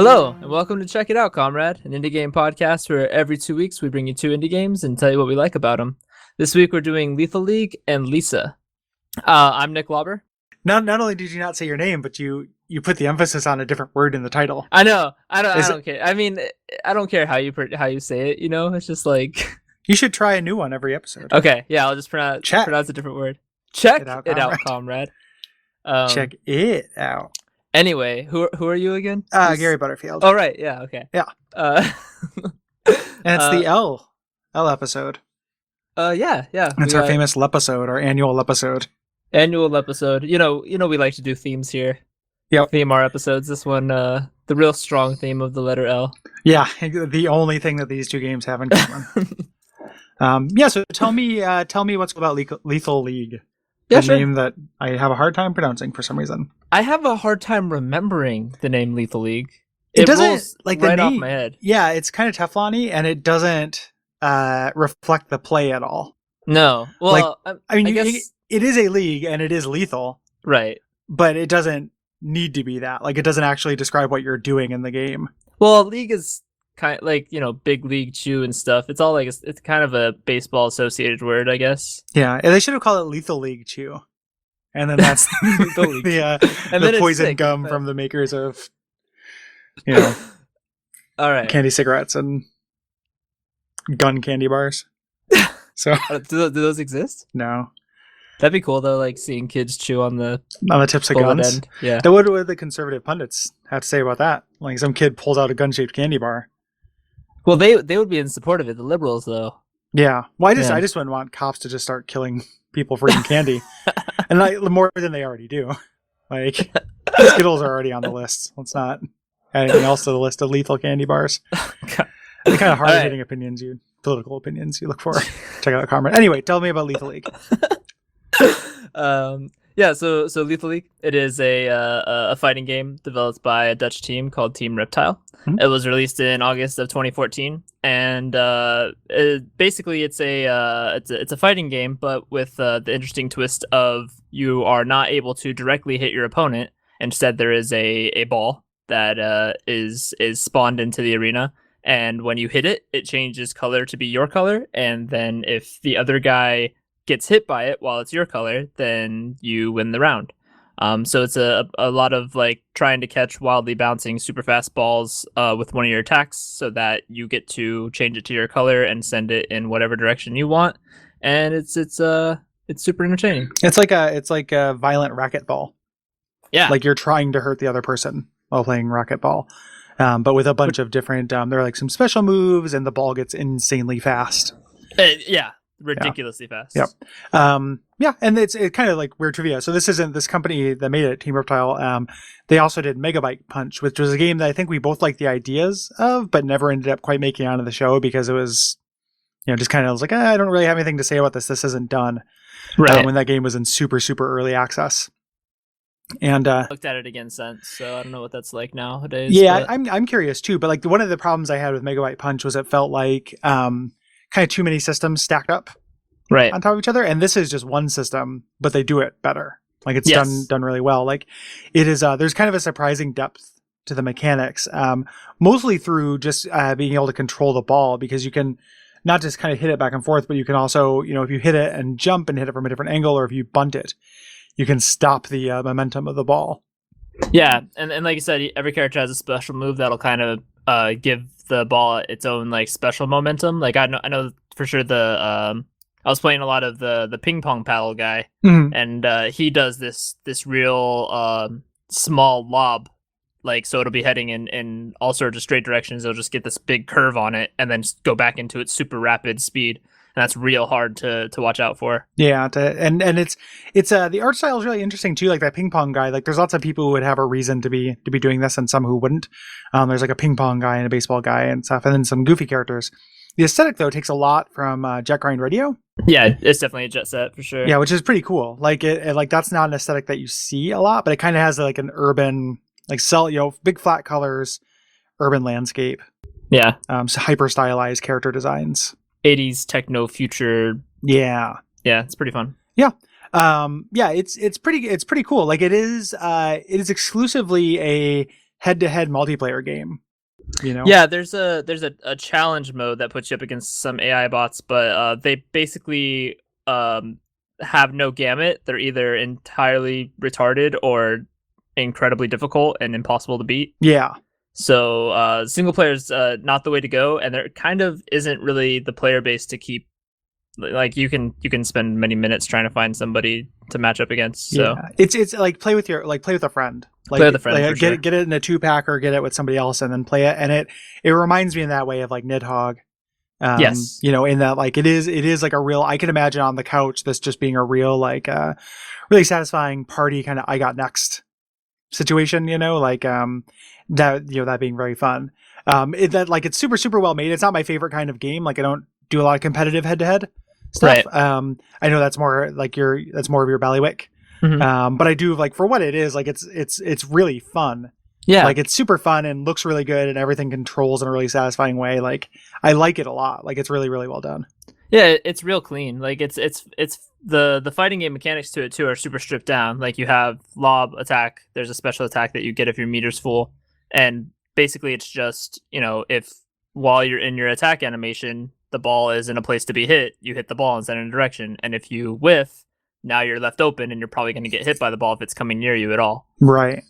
Hello, and welcome to Check It Out, Comrade, an indie game podcast where every 2 weeks we bring you two indie games and tell you what we like about them. This week we're doing Lethal League and Lisa. I'm Nick Lauber. Not only did you not say your name, but you put the emphasis on a different word in the title. I know. I don't care. I mean, I don't care how you say it. You know, it's just like you should try a new one every episode. Okay, yeah, I'll just pronounce a different word. Check it out, comrade. Check it out. Anyway, who are you again? Gary Butterfield. Oh, right. Yeah. Okay. Yeah. And it's the L episode. Yeah. It's our famous lepisode, our annual lepisode. Annual episode. You know, we like to do themes here. Yep. Theme our episodes. This one, the real strong theme of the letter L. Yeah, the only thing that these two games have in common. So tell me what's about Lethal League. Yeah, the name that I have a hard time pronouncing for some reason. I have a hard time remembering the name Lethal League. It doesn't like the right name, off my head. Yeah, it's kind of Teflon-y, and it doesn't reflect the play at all. No, well, I mean, I guess it is a league and it is lethal, right? But it doesn't need to be that. Like, it doesn't actually describe what you're doing in the game. Well, league is kind of like, big league chew and stuff. It's all like it's kind of a baseball associated word, I guess. Yeah, and they should have called it Lethal League Chew, and then that's the poison gum from the makers of, all right, candy cigarettes and gun candy bars. So do those exist? No. That'd be cool though, like seeing kids chew on the tips of guns. End. Yeah. What would the conservative pundits have to say about that? Like, some kid pulls out a gun-shaped candy bar. Well, they would be in support of it. The liberals, though. Yeah. Well, I just wouldn't want cops to just start killing people for eating candy, and more than they already do. Like, Skittles are already on the list. Let's not add anything else to the list of lethal candy bars. The kind of hard-hitting political opinions you look for. Check out Comrade. Anyway, tell me about Lethal League. So Lethal League, it is a fighting game developed by a Dutch team called Team Reptile. Mm-hmm. It was released in August of 2014, and basically it's a fighting game, but with the interesting twist of you are not able to directly hit your opponent. Instead, there is a ball that is spawned into the arena, and when you hit it, it changes color to be your color, and then if the other guy gets hit by it while it's your color, then you win the round. So it's a lot of like trying to catch wildly bouncing super fast balls with one of your attacks, so that you get to change it to your color and send it in whatever direction you want. And it's super entertaining. It's like a violent racquetball. Yeah, like you're trying to hurt the other person while playing racquetball, but with a bunch of different. There are like some special moves, and the ball gets insanely fast. Ridiculously fast. Yep. And it's kind of like weird trivia. So this company that made it, Team Reptile. They also did Megabyte Punch, which was a game that I think we both liked the ideas of, but never ended up quite making it onto the show because it was, just kind of was like, I don't really have anything to say about this. This isn't done. Right. When that game was in super, super early access. And I looked at it again since, so I don't know what that's like nowadays. Yeah, but I'm curious too. But like one of the problems I had with Megabyte Punch was it felt like kind of too many systems stacked up on top of each other, and this is just one system, but they do it better. Like, it's done really well. Like, it is there's kind of a surprising depth to the mechanics, mostly through just being able to control the ball, because you can not just kind of hit it back and forth, but you can also, if you hit it and jump and hit it from a different angle, or if you bunt it, you can stop the momentum of the ball. Yeah, and like you said, every character has a special move that'll kind of give the ball its own like special momentum. Like I know for sure I was playing a lot of the ping pong paddle guy, and he does this real small lob, like, so it'll be heading in all sorts of straight directions. It'll just get this big curve on it and then just go back into its super rapid speed. And that's real hard to watch out for. Yeah, and it's the art style is really interesting too. Like that ping pong guy. Like, there's lots of people who would have a reason to be doing this, and some who wouldn't. There's like a ping pong guy and a baseball guy and stuff, and then some goofy characters. The aesthetic though takes a lot from Jet Grind Radio. Yeah, it's definitely a jet set for sure. Yeah, which is pretty cool. Like it like that's not an aesthetic that you see a lot, but it kind of has like an urban, like big flat colors, urban landscape. Yeah, so hyper stylized character designs. 80s techno future. Yeah, it's pretty fun. Yeah. It's pretty cool. Like, it is exclusively a head-to-head multiplayer game. Yeah, there's a challenge mode that puts you up against some AI bots, but they basically have no gamut. They're either entirely retarded or incredibly difficult and impossible to beat. Yeah. So single player is not the way to go, and there kind of isn't really the player base to keep. Like you can spend many minutes trying to find somebody to match up against. So it's like play with a friend. Like, play with a friend. Like, get it in a 2-pack or get it with somebody else and then play it. And it reminds me in that way of like Nidhogg. Yes. In that like it is like a real. I can imagine on the couch this just being a real like really satisfying party kind of I got next situation. That being very fun. It's super super well made. It's not my favorite kind of game. Like I don't do a lot of competitive head to head stuff. Right. I know that's more like that's more of your ballywick. Mm-hmm. But I do like for what it is, like it's really fun. Yeah. Like it's super fun and looks really good and everything controls in a really satisfying way. Like I like it a lot. Like it's really, really well done. Yeah, it's real clean. Like it's the fighting game mechanics to it too are super stripped down. Like you have lob attack, there's a special attack that you get if your meter's full. And basically it's just, if while you're in your attack animation, the ball is in a place to be hit, you hit the ball and send it in a direction. And if you whiff, now you're left open and you're probably going to get hit by the ball if it's coming near you at all. Right.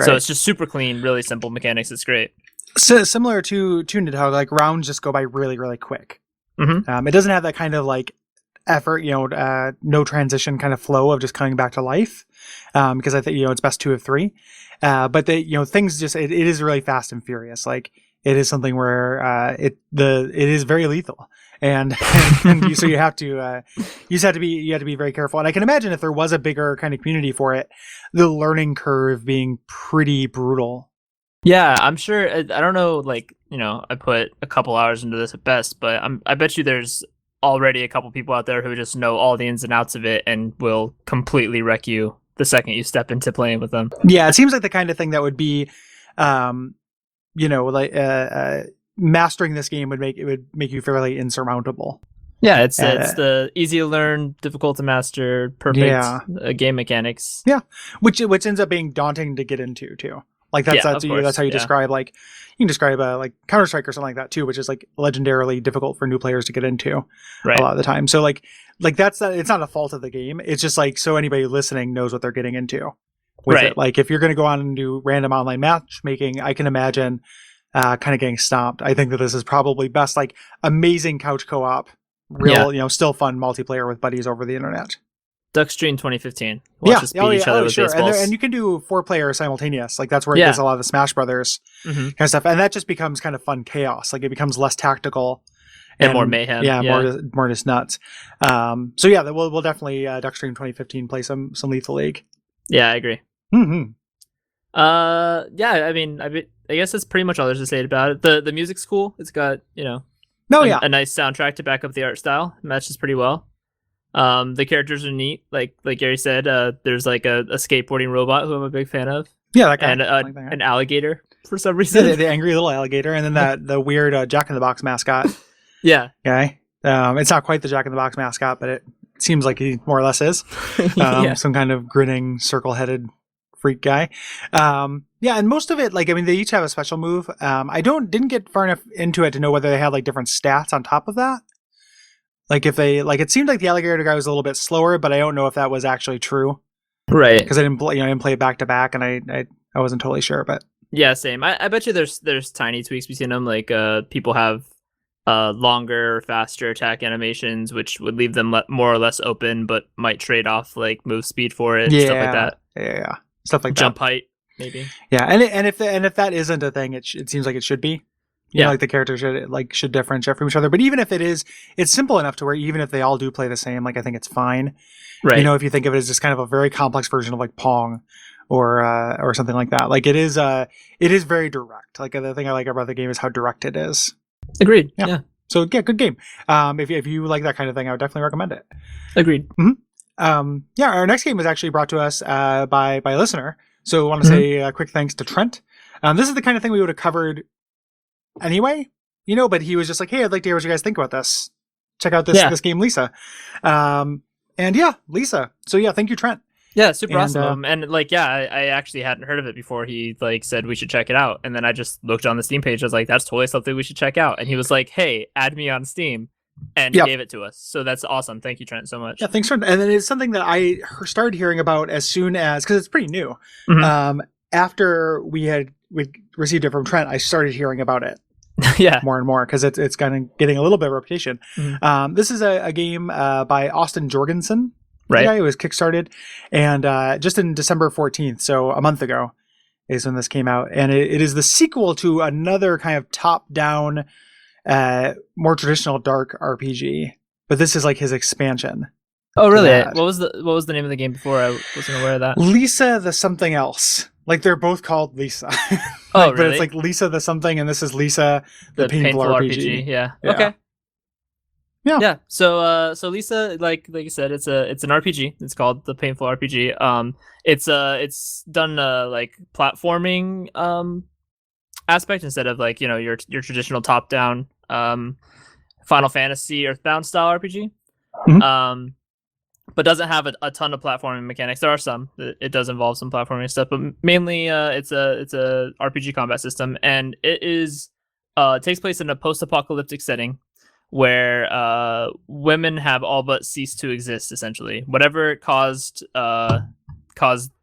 So it's just super clean, really simple mechanics. It's great. So similar to Nidhogg, like rounds just go by really, really quick. Mm-hmm. It doesn't have that kind of like effort, no transition kind of flow of just coming back to life. Because I think, it's best 2 of 3. But things just, it is really fast and furious. Like it is something where, it is very lethal. And so you have to be very careful. And I can imagine if there was a bigger kind of community for it, the learning curve being pretty brutal. Yeah, I'm sure. I don't know. Like, I put a couple hours into this at best, but I bet you there's already a couple people out there who just know all the ins and outs of it and will completely wreck you the second you step into playing with them. Yeah, it seems like the kind of thing that would be, mastering this game would make you fairly insurmountable. Yeah, it's the easy to learn, difficult to master, perfect game mechanics. Yeah, which ends up being daunting to get into too. Like that's how you describe like you can describe like Counter-Strike or something like that too, which is like legendarily difficult for new players to get into a lot of the time. So like that's it's not a fault of the game. It's just like so anybody listening knows what they're getting into with it. Like if you're going to go on and do random online matchmaking, I can imagine kind of getting stomped. I think that this is probably best like amazing couch co-op, still fun multiplayer with buddies over the internet. Duckstream 2015. Watch us beat each other with baseballs. And you can do 4-player simultaneous. Like that's where it does a lot of the Smash Brothers kind of stuff. And that just becomes kind of fun chaos. Like it becomes less tactical and more mayhem. Yeah, more just nuts. So yeah, we'll definitely Duckstream 2015 play some Lethal League. Yeah, I agree. Mm-hmm. Yeah, I guess that's pretty much all there's to say about it. The music's cool. It's got a nice soundtrack to back up the art style. It matches pretty well. The characters are neat. Like Gary said, there's like a skateboarding robot who I'm a big fan of. Yeah, that guy. And an alligator for some reason. The angry little alligator, and then the weird Jack in the Box mascot. Yeah. Okay. It's not quite the Jack in the Box mascot, but it seems like he more or less is. Some kind of grinning, circle-headed freak guy. And most of it, they each have a special move. I didn't get far enough into it to know whether they had like different stats on top of that. Like if they it seemed like the alligator guy was a little bit slower, but I don't know if that was actually true. Right. Because I didn't play it back to back, and I wasn't totally sure. But yeah, same. I bet you there's tiny tweaks between them. Like people have longer, faster attack animations, which would leave them more or less open, but might trade off like move speed for it. Stuff like that. Yeah. Stuff like jump height, maybe. Yeah, and if that isn't a thing, it seems like it should be. Like the characters should differentiate from each other. But even if it is, it's simple enough to where even if they all do play the same, like I think it's fine. Right. If you think of it as just kind of a very complex version of like Pong or something like that. Like it is very direct. Like the thing I like about the game is how direct it is. Agreed. Yeah. So yeah, good game. If you like that kind of thing, I would definitely recommend it. Agreed. Mm-hmm. Our next game was actually brought to us by a listener. So I want to say a quick thanks to Trent. This is the kind of thing we would have covered anyway, but he was just like, hey, I'd like to hear what you guys think about this. Check out this game, Lisa. Lisa. So yeah, thank you, Trent. Yeah, super awesome. And like, yeah, I actually hadn't heard of it before he like said we should check it out. And then I just looked on the Steam page. I was like, that's totally something we should check out. And he was like, hey, add me on Steam. And he gave it to us. So that's awesome. Thank you, Trent, so much. Yeah, thanks, Trent. And then it's something that I started hearing about as soon as, because it's pretty new. After we received it from Trent, I started hearing about it. Yeah, more and more, because it's kind of getting a little bit of reputation. This is a game by Austin Jorgensen, right? The guy who was kickstarted, and just in December 14th, so a month ago, is when this came out, and it is the sequel to another kind of top-down, more traditional dark RPG, but this is like his expansion. Oh, really? What was the name of the game before? I wasn't aware of that. Lisa the Something Else. Like, they're both called Lisa. Oh, really? But it's like Lisa the Something, and this is Lisa the Painful RPG. Yeah. Okay. Yeah. So Lisa, like you said, it's an RPG. It's called the Painful RPG. It's done like platforming aspect instead of like, you know, your traditional top down Final Fantasy Earthbound style RPG. But doesn't have a ton of platforming mechanics. There are some. It does involve some platforming stuff, but mainly it's a RPG combat system, and it takes place in a post-apocalyptic setting where women have all but ceased to exist. Essentially, whatever caused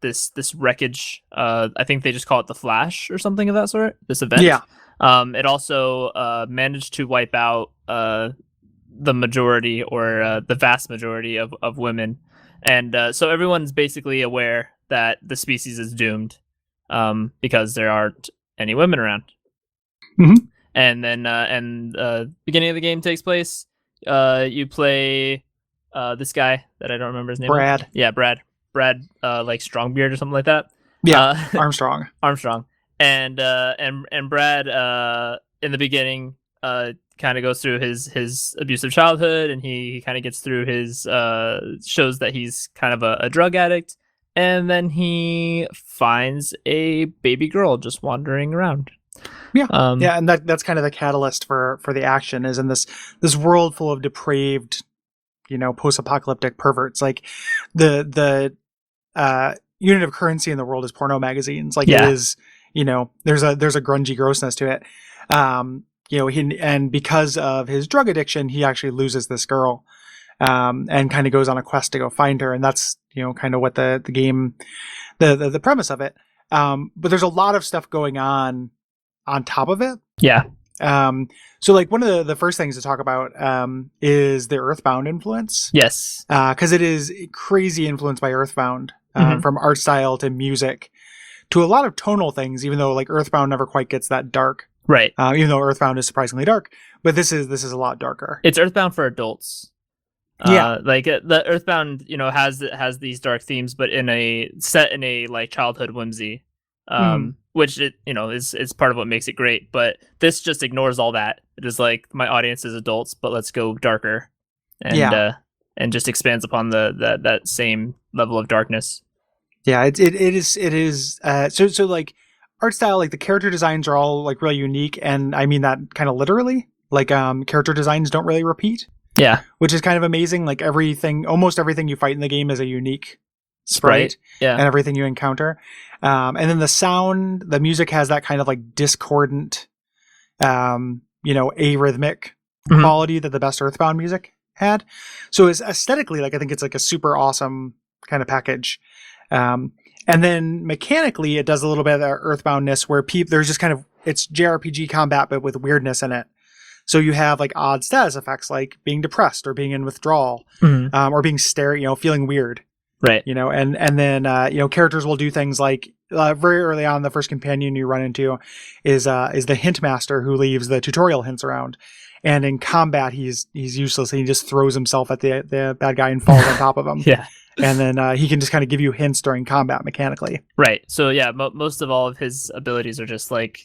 this wreckage. I think they just call it the Flash or something of that sort. This event. Yeah. It also managed to wipe out the majority or the vast majority of women, and so everyone's basically aware that the species is doomed because there aren't any women around. And then beginning of the game takes place, you play this guy that I don't remember his name. Brad. Yeah, Brad like Strongbeard or something like that. Yeah. Armstrong and Brad in the beginning kind of goes through his abusive childhood, and he kind of gets through his shows that he's kind of a drug addict, and then he finds a baby girl just wandering around. And that's kind of the catalyst for the action, is in this world full of depraved, you know, post-apocalyptic perverts. Like the unit of currency in the world is porno magazines. Like it is, you know, there's a grungy grossness to it. You know, and because of his drug addiction, he actually loses this girl, and kind of goes on a quest to go find her. And that's, you know, kind of what the game, the premise of it. But there's a lot of stuff going on top of it. Yeah. So like one of the first things to talk about, is the Earthbound influence. Yes. Cause it is crazy influenced by Earthbound, from art style to music to a lot of tonal things, even though like Earthbound never quite gets that dark. Right. Even though Earthbound is surprisingly dark, but this is a lot darker. It's Earthbound for adults. Like the Earthbound, you know, has these dark themes, but set in a like childhood whimsy, which it, you know, is part of what makes it great. But this just ignores all that. It is like, my audience is adults, but let's go darker, and just expands upon that same level of darkness. Yeah, it is. So like, art style, like the character designs are all like really unique, and I mean that kind of literally. Like character designs don't really repeat. Yeah, which is kind of amazing. Like almost everything you fight in the game is a unique sprite. Yeah, and everything you encounter. And then the music has that kind of like discordant, you know, arrhythmic quality that the best Earthbound music had. So it's aesthetically, like, I think it's like a super awesome kind of package. And then mechanically, it does a little bit of that Earthboundness where there's just kind of, it's JRPG combat, but with weirdness in it. So you have like odd status effects, like being depressed or being in withdrawal, or being feeling weird. Right. You know, and then, you know, characters will do things like, very early on, the first companion you run into is the hint master who leaves the tutorial hints around. And in combat, he's useless. And he just throws himself at the bad guy and falls on top of him. Yeah. And then he can just kind of give you hints during combat mechanically. Right. So yeah, most of all of his abilities are just like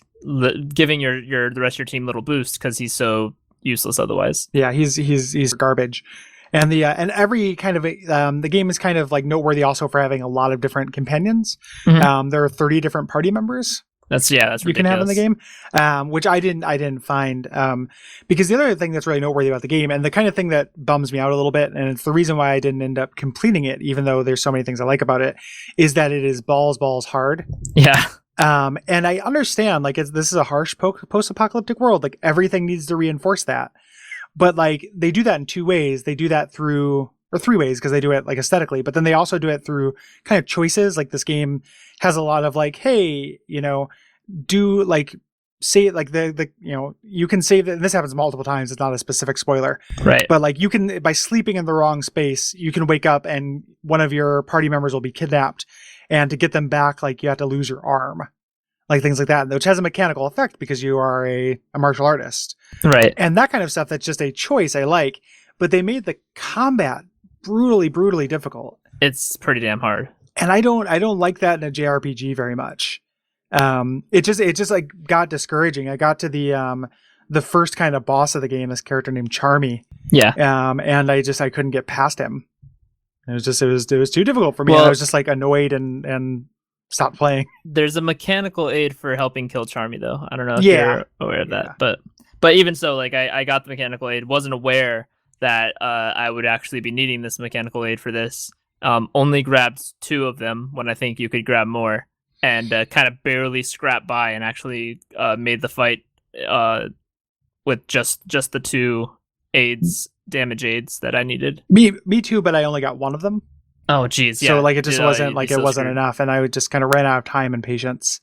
giving the rest of your team little boosts because he's so useless otherwise. Yeah, he's garbage. And and every kind of the game is kind of like noteworthy also for having a lot of different companions. There are 30 different party members. That's you ridiculous. Can have in the game, which I didn't find, because the other thing that's really noteworthy about the game, and the kind of thing that bums me out a little bit, and it's the reason why I didn't end up completing it, even though there's so many things I like about it, is that it is balls hard. Yeah. And I understand, like, this is a harsh post-apocalyptic world. Like, everything needs to reinforce that. But, like, they do that in two ways. They do that through, or three ways, because they do it, like, aesthetically. But then they also do it through kind of choices. Like, this game has a lot of, like, hey, do, like, say, like, you can save it. And this happens multiple times. It's not a specific spoiler. Right. But, like, you can, by sleeping in the wrong space, you can wake up and one of your party members will be kidnapped. And to get them back, like, you have to lose your arm. Like, things like that, which has a mechanical effect because you are a martial artist. Right. And that kind of stuff, that's just a choice I like. But they made the combat brutally difficult. It's pretty damn hard. And I don't like that in a JRPG very much. It just like got discouraging. I got to the first kind of boss of the game, this character named Charmy. Yeah. And I couldn't get past him. It was too difficult for me. Well, I was just like annoyed and stopped playing. There's a mechanical aid for helping kill Charmy, though. I don't know if you're aware of that, but even so, like I got the mechanical aid. Wasn't aware that I would actually be needing this mechanical aid for this. Only grabbed 2 of them when I think you could grab more, and kind of barely scrapped by and actually made the fight with just the 2 damage aids that I needed. Me too, but I only got 1 of them. Oh geez, yeah. So like it just wasn't like it wasn't enough, and I just kind of ran out of time and patience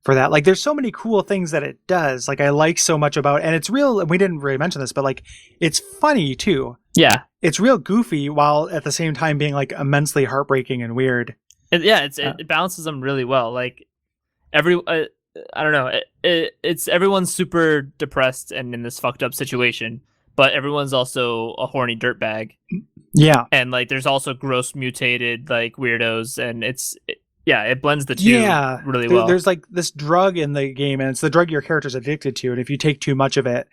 for that. Like there's so many cool things that it does. Like I like so much about, and it's real. We didn't really mention this, but like it's funny too. Yeah, it's real goofy while at the same time being like immensely heartbreaking and weird. It balances them really well. Like I don't know. It's everyone's super depressed and in this fucked up situation, but everyone's also a horny dirtbag. Yeah. And like there's also gross mutated like weirdos, and it blends the two really well. There's like this drug in the game, and it's the drug your character's addicted to, and if you take too much of it,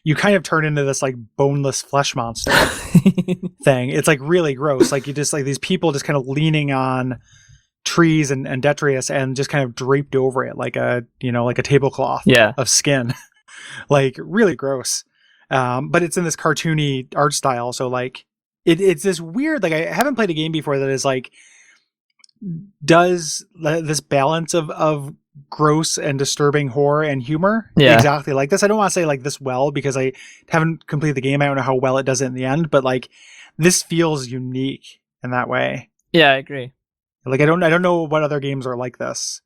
you kind of turn into this like boneless flesh monster thing. It's like really gross. Like you just like these people just kind of leaning on trees and detritus and just kind of draped over it like a tablecloth of skin. Like really gross. But it's in this cartoony art style, so like it's this weird, like I haven't played a game before that is like does this balance of gross and disturbing horror and humor exactly like this. I don't want to say like this well because I haven't completed the game. I don't know how well it does it in the end, but like this feels unique in that way. Yeah, I agree. Like I don't know what other games are like this.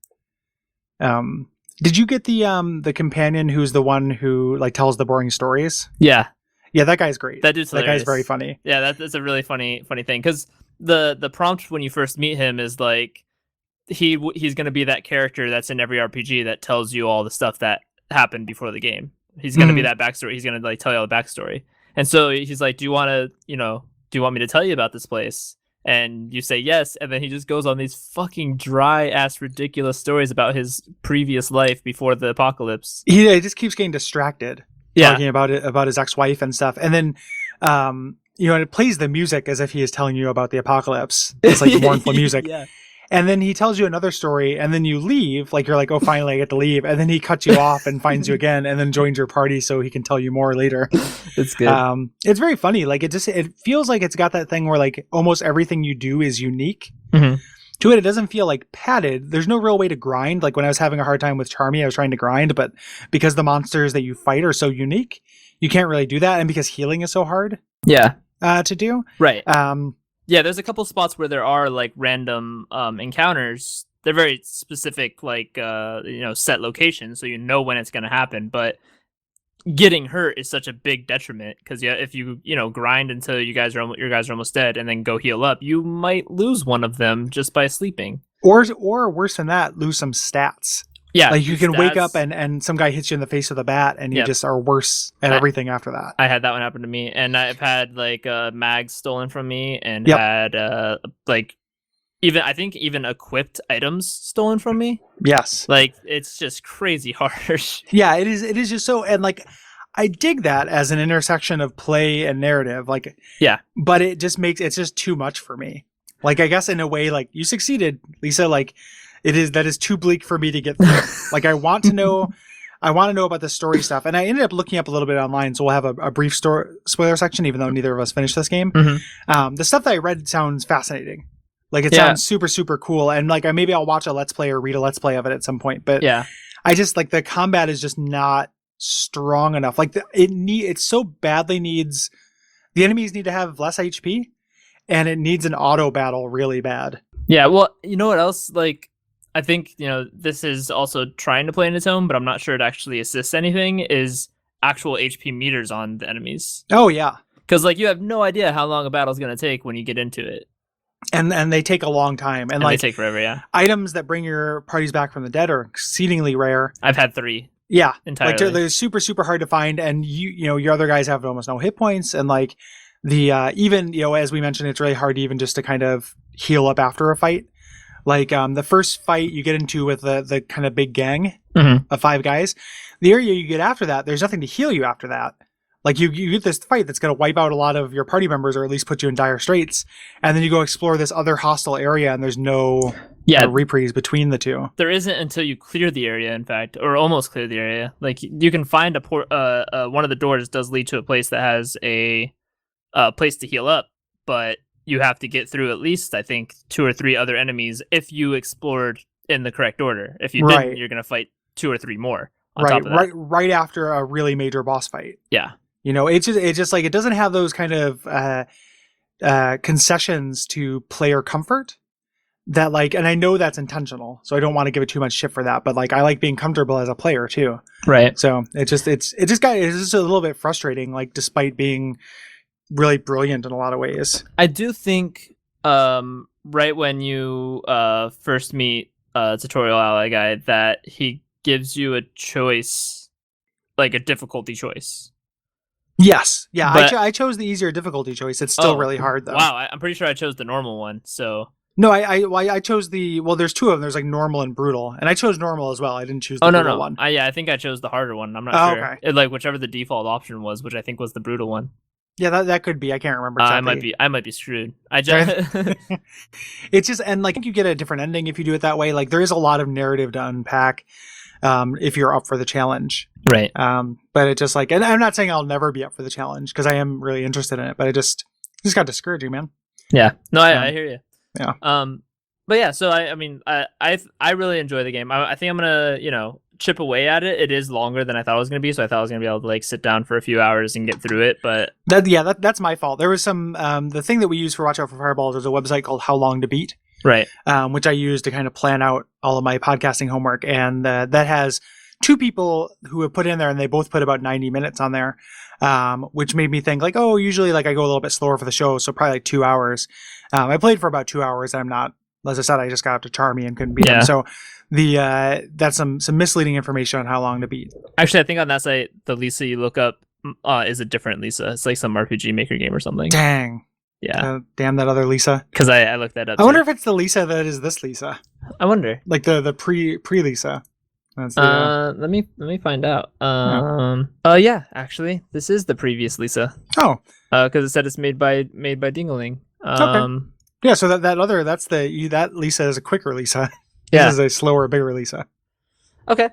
Did you get the companion who's the one who like tells the boring stories? Yeah, that guy's great. That guy's very funny. Yeah, that's a really funny thing because the prompt when you first meet him is like he's going to be that character that's in every RPG that tells you all the stuff that happened before the game. He's going to be that backstory. He's going to like tell you all the backstory. And so he's like, do you want me to tell you about this place? And you say yes, and then he just goes on these fucking dry ass ridiculous stories about his previous life before the apocalypse. He just keeps getting distracted. Talking about his ex-wife and stuff, and then and it plays the music as if he is telling you about the apocalypse. It's like mournful music. And then he tells you another story, and then you leave. Like you're like, oh, finally I get to leave. And then he cuts you off and finds you again, and then joins your party so he can tell you more later. It's good. It's very funny. Like it feels like it's got that thing where like almost everything you do is unique. Mm-hmm. To it doesn't feel like padded. There's no real way to grind. Like when I was having a hard time with Charmy, I was trying to grind, but because the monsters that you fight are so unique, you can't really do that. And because healing is so hard to do. Right. There's a couple spots where there are like random encounters. They're very specific, like set locations, so you know when it's going to happen. But getting hurt is such a big detriment because if you grind until your guys are almost dead and then go heal up, you might lose one of them just by sleeping. Or worse than that, lose some stats. Yeah, like you can wake up and some guy hits you in the face with a bat and you just are worse at everything after that. I had that one happen to me, and I've had like mags stolen from me, and had like even equipped items stolen from me. Yes, like it's just crazy harsh. Yeah, it is. It is just so, and like I dig that as an intersection of play and narrative. Like but it's just too much for me. Like I guess in a way, like you succeeded, Lisa. Like that is too bleak for me to get through. Like, I want to know about the story stuff. And I ended up looking up a little bit online, so we'll have a brief spoiler section, even though neither of us finished this game. The stuff that I read sounds fascinating. Like, it sounds super, super cool. And like, maybe I'll watch a Let's Play or read a Let's Play of it at some point. But I just, like, the combat is just not strong enough. Like, it so badly needs, the enemies need to have less HP, and it needs an auto battle really bad. Yeah, well, you know what else? Like, I think, this is also trying to play in its own, but I'm not sure it actually assists anything, is actual HP meters on the enemies. Oh, yeah. Because, like, you have no idea how long a battle's going to take when you get into it. And they take a long time. And like, they take forever, yeah. Items that bring your parties back from the dead are exceedingly rare. I've had 3. Yeah. Entirely. Like, they're super, super hard to find, and your other guys have almost no hit points, and like, the even as we mentioned, it's really hard even just to kind of heal up after a fight. Like, the first fight you get into with the kind of big gang of 5 guys, the area you get after that, there's nothing to heal you after that. Like, you get this fight that's going to wipe out a lot of your party members, or at least put you in dire straits, and then you go explore this other hostile area, and there's no reprieve between the two. There isn't until you clear the area, in fact, or almost clear the area. Like, you can find one of the doors does lead to a place that has a place to heal up, but you have to get through at least, I think, 2 or 3 other enemies if you explored in the correct order. If you didn't, you're going to fight 2 or 3 more on top of that. Right after a really major boss fight. Yeah. It's just like, it doesn't have those kind of concessions to player comfort that, like, and I know that's intentional, so I don't want to give it too much shit for that, but like, I like being comfortable as a player too. Right. So it's just a little bit frustrating, like, despite being really brilliant in a lot of ways. I do think right when you first meet Tutorial Ally Guy, that he gives you a choice, like a difficulty choice. Yes. Yeah, but I chose the easier difficulty choice. It's still really hard, though. Wow, I'm pretty sure I chose the normal one, so... No, I chose there's 2 of them. There's like normal and brutal, and I chose normal as well. I didn't choose the brutal one. I think I chose the harder one. I'm not sure. Okay. Like, whichever the default option was, which I think was the brutal one. Yeah, that could be. I can't remember exactly. I might be screwed. I just It's just, and like, you get a different ending if you do it that way. Like, there is a lot of narrative to unpack if you're up for the challenge. Right. But it just, like, and I'm not saying I'll never be up for the challenge, because I am really interested in it, but it just got discouraging, man. Yeah. No, I hear you. Yeah. But yeah, so I mean, I really enjoy the game. I think I'm gonna, chip away at it. It is longer than I thought it was gonna be, so I thought I was gonna be able to, like, sit down for a few hours and get through it. But that's my fault. There was some the thing that we use for Watch Out for Fireballs is a website called How Long to Beat, right? Which I use to kind of plan out all of my podcasting homework, and that has 2 people who have put in there, and they both put about 90 minutes on there, which made me think, like, oh, usually, like, I go a little bit slower for the show, so probably like 2 hours. I played for about 2 hours. I'm not, as I said, I just got up to Charmy and couldn't beat him. So that's some misleading information on How Long to Beat. Actually, I think on that site, the Lisa you look up is a different Lisa. It's like some RPG Maker game or something. Dang. Yeah. Damn that other Lisa. Because I looked that up. I wonder if it's the Lisa that is this Lisa. I wonder. Like the pre Lisa. Let me find out. Yeah, actually, this is the previous Lisa. Oh. Because it said it's made by Dingaling. Okay. Yeah, so that Lisa is a quicker Lisa. Yeah. This is a slower, bigger Lisa. Okay.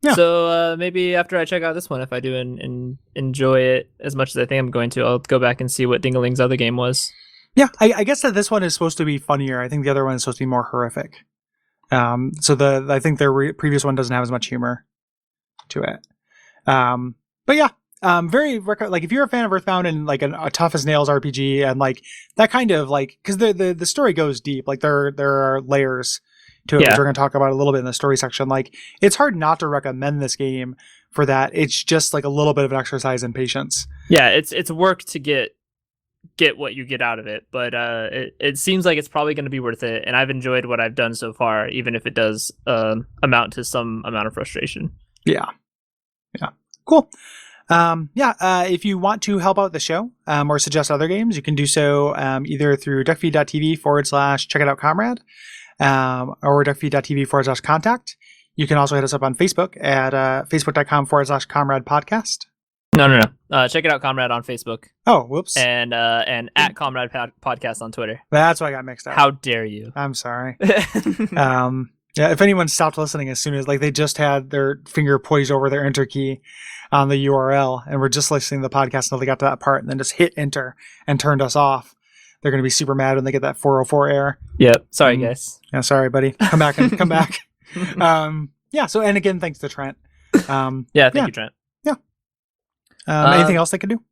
Yeah. So maybe after I check out this one, if I do and enjoy it as much as I think I'm going to, I'll go back and see what Dingaling's other game was. Yeah, I guess that this one is supposed to be funnier. I think the other one is supposed to be more horrific. So I think their previous one doesn't have as much humor to it. But yeah, like, if you're a fan of Earthbound and like a tough as nails RPG, and like that kind of, like, because the story goes deep, like there are layers to it, which we're going to talk about a little bit in the story section. Like, it's hard not to recommend this game for that. It's just like a little bit of an exercise in patience. Yeah, it's work to get what you get out of it, but it seems like it's probably going to be worth it, and I've enjoyed what I've done so far, even if it does amount to some amount of frustration. Yeah Cool. If you want to help out the show or suggest other games, you can do so either through Duckfeed.tv / check it out comrade, or Duckfeed.tv / contact. You can also hit us up on Facebook at facebook.com / comrade podcast. No. Check it out, Comrade, on Facebook. Oh, whoops. And at Comrade Podcast on Twitter. That's why I got mixed up. How dare you? I'm sorry. Yeah, if anyone stopped listening as soon as like they just had their finger poised over their enter key on the URL and were just listening to the podcast until they got to that part and then just hit enter and turned us off, they're going to be super mad when they get that 404 error. Yep. Sorry, guys. Yeah, sorry, buddy. Come back and come back. Yeah. So, and again, thanks to Trent. Thank you, Trent. Yeah. Anything else they could do?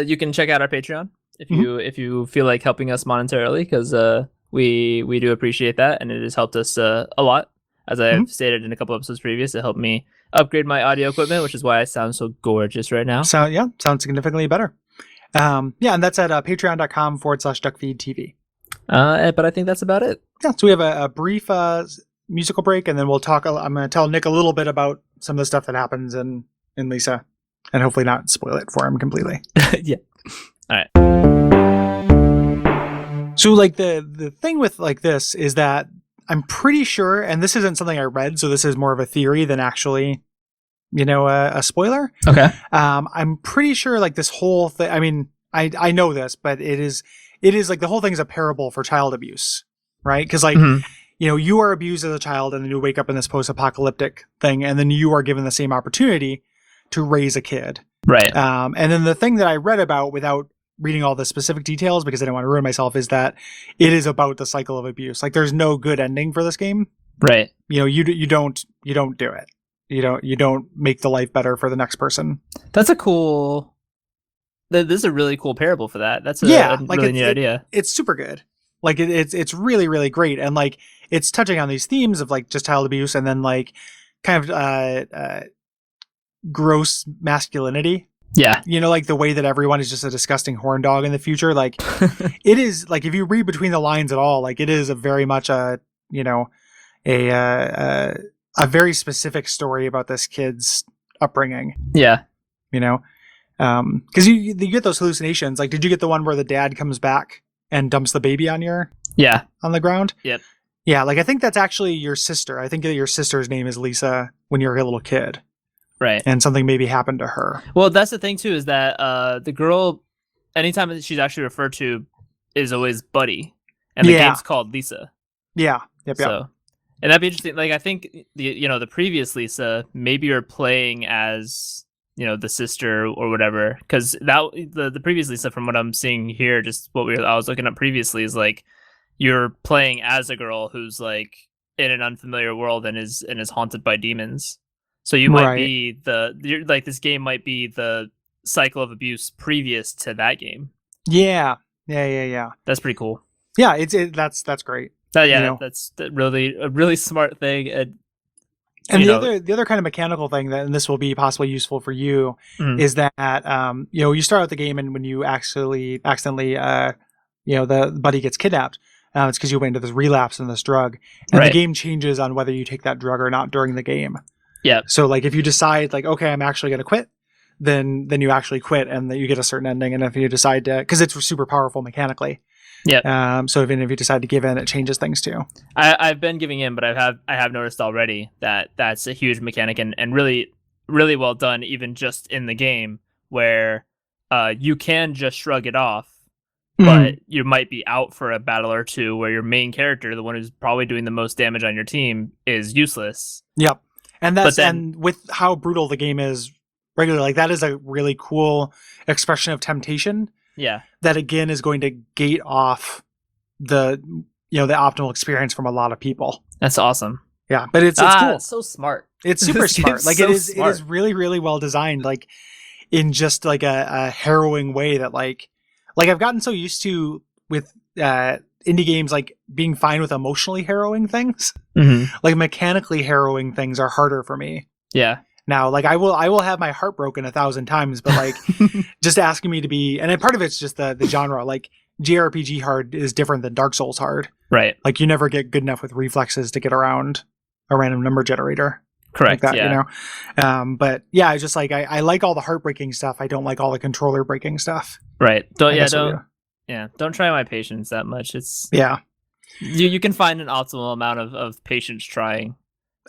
You can check out our Patreon if you feel like helping us monetarily, because we do appreciate that, and it has helped us a lot. As I've stated in a couple episodes previous, it helped me upgrade my audio equipment, which is why I sound so gorgeous right now. So yeah, sounds significantly better. And that's at patreon.com/DuckFeed.tv. But I think that's about it. Yeah, so we have a brief musical break, and then we'll talk. I'm going to tell Nick a little bit about some of the stuff that happens in Lisa, and hopefully not spoil it for him completely. Yeah. All right. So like the thing with like this is that I'm pretty sure, and this isn't something I read, so this is more of a theory than actually, a spoiler. Okay. I'm pretty sure like this whole thing, I mean, I know this, but it is like the whole thing is a parable for child abuse, right? Because like, you are abused as a child and then you wake up in this post-apocalyptic thing and then you are given the same opportunity to raise a kid. Right. And then the thing that I read about without reading all the specific details because I didn't want to ruin myself is that it is about the cycle of abuse. Like there's no good ending for this game. Right. You don't do it. You don't make the life better for the next person. That's a cool. This is a really cool parable for that. That's a really neat idea. It's super good. Like it's really, really great. And like it's touching on these themes of like just child abuse and then like kind of gross masculinity. Yeah. Like the way that everyone is just a disgusting horn dog in the future. Like it is like, if you read between the lines at all, like it is a very much a very specific story about this kid's upbringing. Yeah. Cause you get those hallucinations. Like, did you get the one where the dad comes back and dumps the baby on the ground? Yep. Yeah. Like, I think that's actually your sister. I think that your sister's name is Lisa when you're a little kid. Right. And something maybe happened to her. Well, that's the thing too, is that the girl, anytime that she's actually referred to, is always Buddy. And the game's called Lisa. Yeah. Yep. So, and that'd be interesting. Like, I think the previous Lisa, maybe you're playing as, the sister or whatever. Because the previous Lisa, from what I'm seeing here, just what I was looking up previously, is like you're playing as a girl who's like in an unfamiliar world and is haunted by demons. So you might be this game might be the cycle of abuse previous to that game. Yeah. That's pretty cool. Yeah, that's great. That's really a really smart thing. And the other kind of mechanical thing and this will be possibly useful for you is that you start out the game and when you accidentally the buddy gets kidnapped, it's because you went into this relapse in this drug, and the game changes on whether you take that drug or not during the game. Yeah. So like if you decide like, okay, I'm actually going to quit, then you actually quit and then you get a certain ending. And if you decide to, cause it's super powerful mechanically. Yeah. So even if you decide to give in, it changes things too. I've been giving in, but I have noticed already that that's a huge mechanic and really, really well done, even just in the game where you can just shrug it off, but you might be out for a battle or two where your main character, the one who's probably doing the most damage on your team, is useless. Yep. And and with how brutal the game is regularly, like that is a really cool expression of temptation. Yeah. That again is going to gate off the optimal experience from a lot of people. That's awesome. Yeah, but it's cool. It's so smart. It's super smart. Like it is really, really well designed. Like in just like a harrowing way that like I've gotten so used to with indie games like being fine with emotionally harrowing things. Like mechanically harrowing things are harder for me. Yeah. Now, like I will have my heart broken 1,000 times, but like just asking me to be, and then part of it's just the genre. Like JRPG hard is different than Dark Souls hard. Right. Like you never get good enough with reflexes to get around a random number generator. Correct. Like that, But yeah, it's just like I like all the heartbreaking stuff. I don't like all the controller breaking stuff. Right. Don't try my patience that much. It's you can find an optimal amount of patience trying.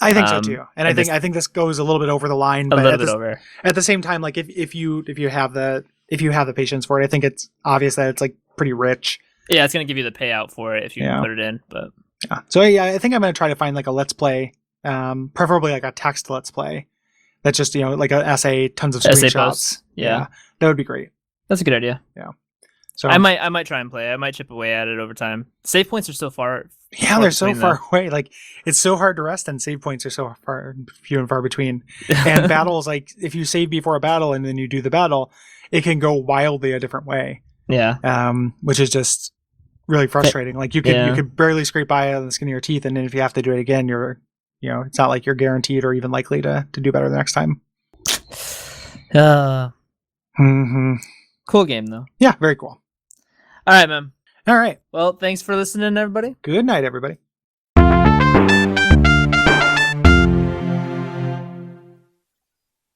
I think so too, and I think this goes a little bit over the line, but at the same time, like if you have the patience for it, I think it's obvious that it's like pretty rich. Yeah, it's gonna give you the payout for it if you put it in. But Yeah. So yeah, I think I'm going to try to find like a let's play, preferably like a text let's play. That's just, like an essay, tons of screenshots. Yeah. That would be great. That's a good idea. Yeah. So I might try and play. I might chip away at it over time. Save points are so far. Yeah, they're so far away. Like, it's so hard to rest, and save points are so few and far between. And battles, like, if you save before a battle and then you do the battle, it can go wildly a different way. Yeah. Which is just really frustrating. Like, you could barely scrape by on the skin of your teeth, and then if you have to do it again, it's not like you're guaranteed or even likely to do better the next time. Cool game, though. Yeah, very cool. All right, man. All right. Well, thanks for listening, everybody. Good night, everybody.